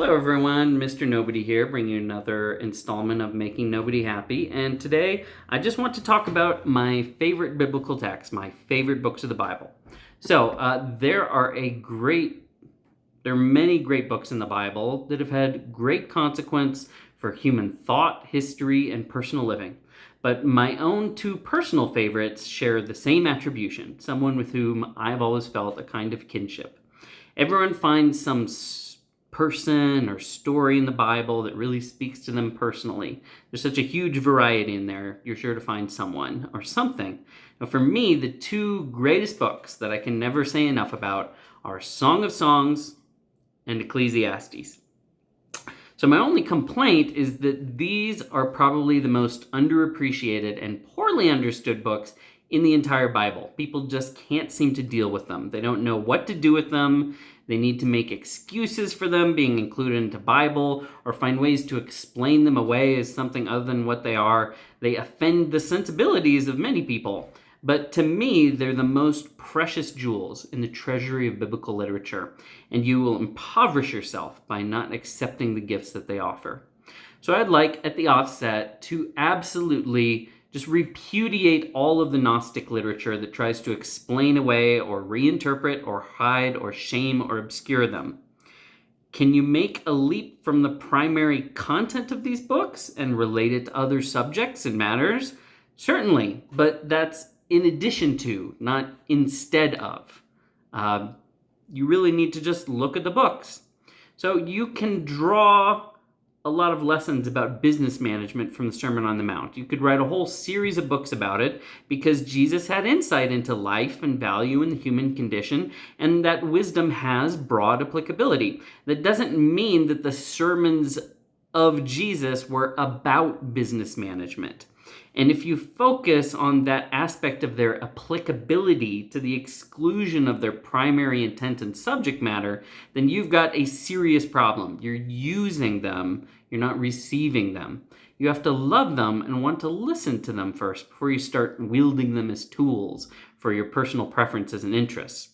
Hello everyone, Mr. Nobody here, bringing you another installment of Making Nobody Happy. And today I just want to talk about my favorite biblical texts, my favorite books of the Bible. So there are many great books in the Bible that have had great consequence for human thought, history, and personal living. But my own two personal favorites share the same attribution, someone with whom I've always felt a kind of kinship. Everyone finds some person or story in the Bible that really speaks to them personally. There's such a huge variety in there, you're sure to find someone or something. Now, for me, the two greatest books that I can never say enough about are Song of Songs and Ecclesiastes. So my only complaint is that these are probably the most underappreciated and poorly understood books in the entire Bible. People just can't seem to deal with them. They don't know what to do with them. They need to make excuses for them being included into Bible or find ways to explain them away as something other than what they are. They offend the sensibilities of many people. But to me, they're the most precious jewels in the treasury of biblical literature, and you will impoverish yourself by not accepting the gifts that they offer. So I'd like, at the offset, to absolutely just repudiate all of the Gnostic literature that tries to explain away or reinterpret or hide or shame or obscure them. Can you make a leap from the primary content of these books and relate it to other subjects and matters? Certainly, but that's in addition to, not instead of. You really need to just look at the books. So you can draw a lot of lessons about business management from the Sermon on the Mount. You could write a whole series of books about it because Jesus had insight into life and value in the human condition, and that wisdom has broad applicability. That doesn't mean that the sermons of Jesus were about business management. And if you focus on that aspect of their applicability to the exclusion of their primary intent and subject matter, then you've got a serious problem. You're using them, you're not receiving them. You have to love them and want to listen to them first before you start wielding them as tools for your personal preferences and interests.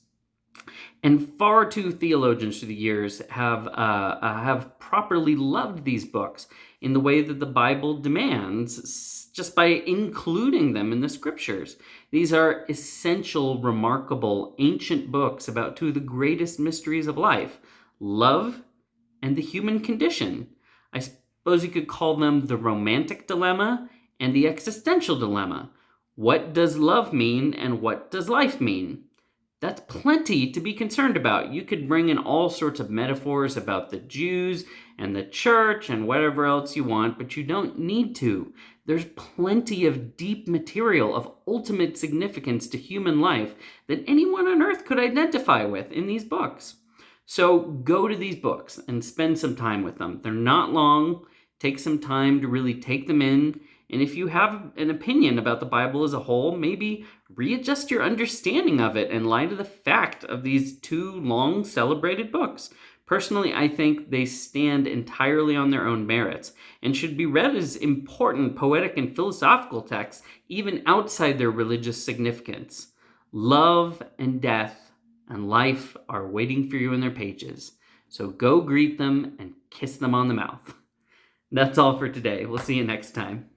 And far too theologians through the years have properly loved these books in the way that the Bible demands, just by including them in the scriptures. These are essential, remarkable, ancient books about two of the greatest mysteries of life, love and the human condition. I suppose you could call them the romantic dilemma and the existential dilemma. What does love mean and what does life mean? That's plenty to be concerned about. You could bring in all sorts of metaphors about the Jews and the church and whatever else you want, but you don't need to. There's plenty of deep material of ultimate significance to human life that anyone on earth could identify with in these books. So go to these books and spend some time with them. They're not long. Take some time to really take them in. And if you have an opinion about the Bible as a whole, maybe readjust your understanding of it in light of the fact of these two long celebrated books. Personally, I think they stand entirely on their own merits and should be read as important poetic and philosophical texts, even outside their religious significance. Love and death and life are waiting for you in their pages. So go greet them and kiss them on the mouth. That's all for today. We'll see you next time.